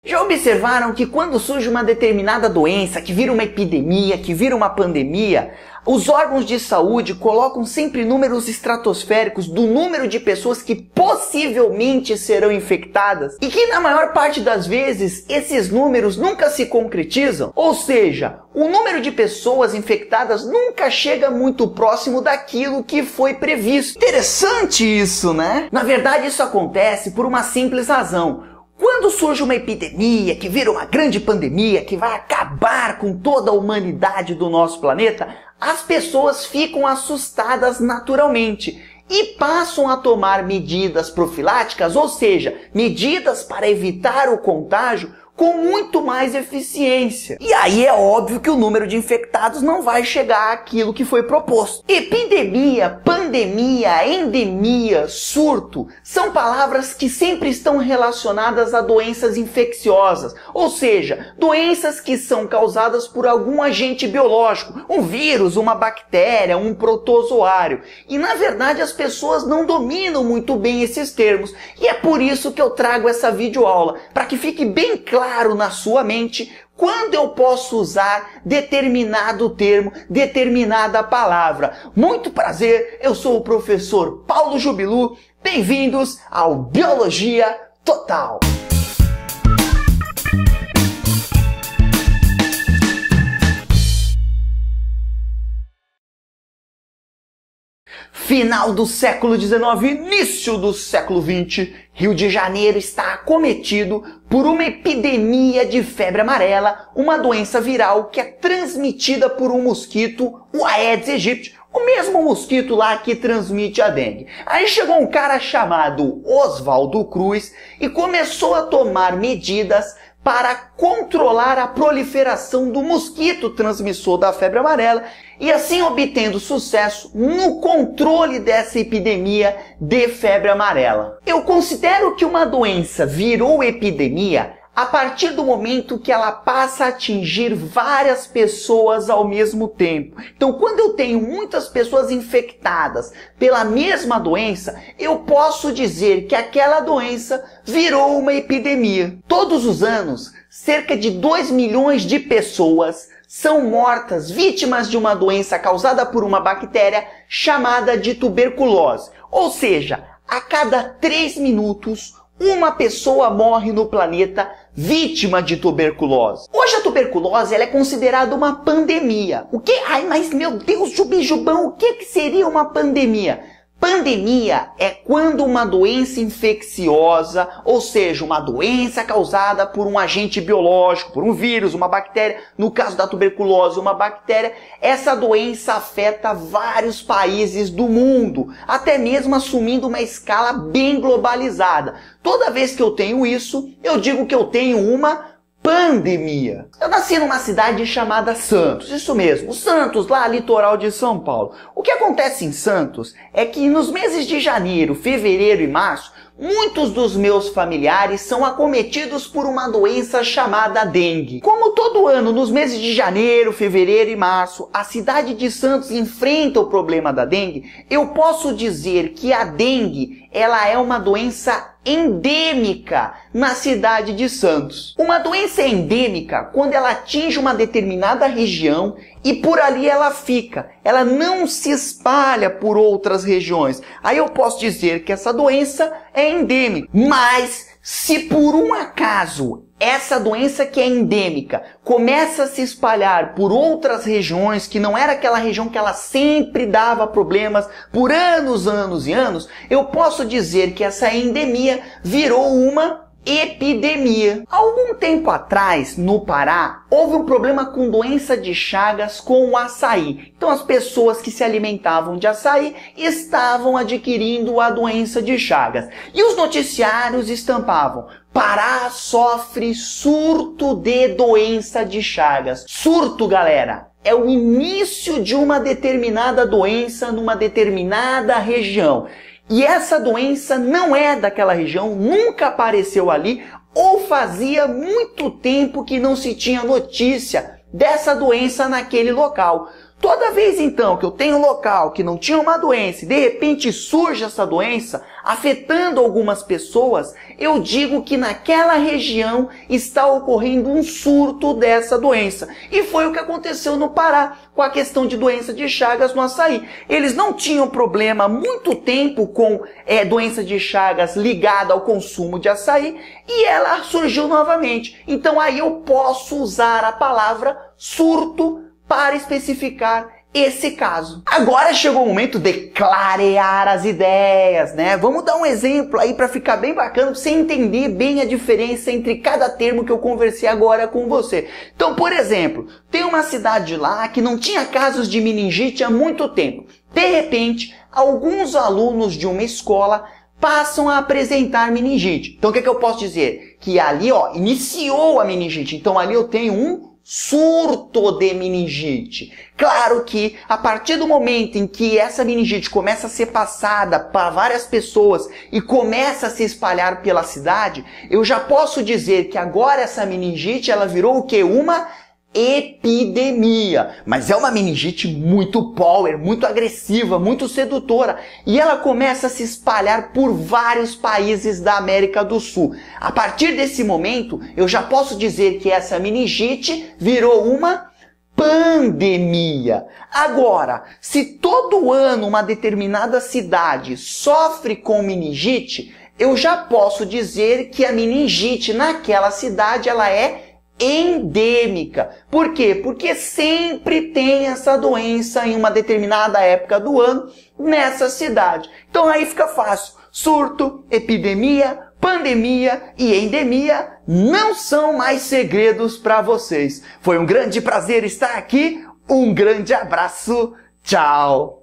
Já observaram que quando surge uma determinada doença, que vira uma epidemia, que vira uma pandemia, os órgãos de saúde colocam sempre números estratosféricos do número de pessoas que possivelmente serão infectadas e que na maior parte das vezes esses números nunca se concretizam? Ou seja, o número de pessoas infectadas nunca chega muito próximo daquilo que foi previsto. Interessante isso, né? Na verdade, isso acontece por uma simples razão. Quando surge uma epidemia, que vira uma grande pandemia, que vai acabar com toda a humanidade do nosso planeta, as pessoas ficam assustadas naturalmente e passam a tomar medidas profiláticas, ou seja, medidas para evitar o contágio, com muito mais eficiência. E aí é óbvio que o número de infectados não vai chegar àquilo que foi proposto. Epidemia, pandemia, endemia, surto, são palavras que sempre estão relacionadas a doenças infecciosas, ou seja, doenças que são causadas por algum agente biológico, um vírus, uma bactéria, um protozoário. E na verdade as pessoas não dominam muito bem esses termos, e é por isso que eu trago essa videoaula, para que fique bem claro na sua mente quando eu posso usar determinado termo, determinada palavra. Muito prazer, eu sou o professor Paulo Jubilu, bem-vindos ao Biologia Total! Final do século XIX, início do século XX, Rio de Janeiro está acometido por uma epidemia de febre amarela, uma doença viral que é transmitida por um mosquito, o Aedes aegypti, o mesmo mosquito lá que transmite a dengue. Aí chegou um cara chamado Oswaldo Cruz e começou a tomar medidas para controlar a proliferação do mosquito transmissor da febre amarela e assim obtendo sucesso no controle dessa epidemia de febre amarela. Eu considero que uma doença virou epidemia a partir do momento que ela passa a atingir várias pessoas ao mesmo tempo. Então, quando eu tenho muitas pessoas infectadas pela mesma doença, eu posso dizer que aquela doença virou uma epidemia. Todos os anos, cerca de 2 milhões de pessoas são mortas vítimas de uma doença causada por uma bactéria chamada de tuberculose. Ou seja, a cada 3 minutos, uma pessoa morre no planeta vítima de tuberculose. Hoje a tuberculose ela é considerada uma pandemia. O que? Ai, mas meu Deus, Jubijubão, o que seria uma pandemia? Pandemia é quando uma doença infecciosa, ou seja, uma doença causada por um agente biológico, por um vírus, uma bactéria, no caso da tuberculose, uma bactéria, essa doença afeta vários países do mundo, até mesmo assumindo uma escala bem globalizada. Toda vez que eu tenho isso, eu digo que eu tenho uma pandemia. Eu nasci numa cidade chamada Santos, isso mesmo, Santos, lá litoral de São Paulo. O que acontece em Santos é que nos meses de janeiro, fevereiro e março, muitos dos meus familiares são acometidos por uma doença chamada dengue. Como todo ano, nos meses de janeiro, fevereiro e março, a cidade de Santos enfrenta o problema da dengue, eu posso dizer que a dengue, ela é uma doença endêmica na cidade de Santos. Uma doença endêmica quando ela atinge uma determinada região e por ali ela fica. Ela não se espalha por outras regiões. Aí eu posso dizer que essa doença é endêmica. Mas se por um acaso essa doença que é endêmica começa a se espalhar por outras regiões, que não era aquela região que ela sempre dava problemas por anos, anos e anos, eu posso dizer que essa endemia virou uma epidemia. Há algum tempo atrás, no Pará, houve um problema com doença de Chagas com o açaí. Então as pessoas que se alimentavam de açaí estavam adquirindo a doença de Chagas. E os noticiários estampavam: Pará sofre surto de doença de Chagas. Surto, galera, é o início de uma determinada doença numa determinada região. E essa doença não é daquela região, nunca apareceu ali, ou fazia muito tempo que não se tinha notícia dessa doença naquele local. Toda vez então que eu tenho um local que não tinha uma doença e de repente surge essa doença, afetando algumas pessoas, eu digo que naquela região está ocorrendo um surto dessa doença. E foi o que aconteceu no Pará, com a questão de doença de Chagas no açaí. Eles não tinham problema há muito tempo com doença de Chagas ligada ao consumo de açaí, e ela surgiu novamente. Então aí eu posso usar a palavra surto para especificar esse caso. Agora chegou o momento de clarear as ideias, né? Vamos dar um exemplo aí para ficar bem bacana, para você entender bem a diferença entre cada termo que eu conversei agora com você. Então, por exemplo, tem uma cidade lá que não tinha casos de meningite há muito tempo. De repente, alguns alunos de uma escola passam a apresentar meningite. Então, o que eu posso dizer? Que ali, iniciou a meningite. Então, ali eu tenho um surto de meningite. Claro que a partir do momento em que essa meningite começa a ser passada para várias pessoas e começa a se espalhar pela cidade, eu já posso dizer que agora essa meningite ela virou o quê? Uma epidemia. Mas é uma meningite muito power, muito agressiva, muito sedutora. E ela começa a se espalhar por vários países da América do Sul. A partir desse momento, eu já posso dizer que essa meningite virou uma pandemia. Agora, se todo ano uma determinada cidade sofre com meningite, eu já posso dizer que a meningite naquela cidade ela é endêmica. Por quê? Porque sempre tem essa doença em uma determinada época do ano nessa cidade. Então aí fica fácil. Surto, epidemia, pandemia e endemia não são mais segredos para vocês. Foi um grande prazer estar aqui. Um grande abraço. Tchau.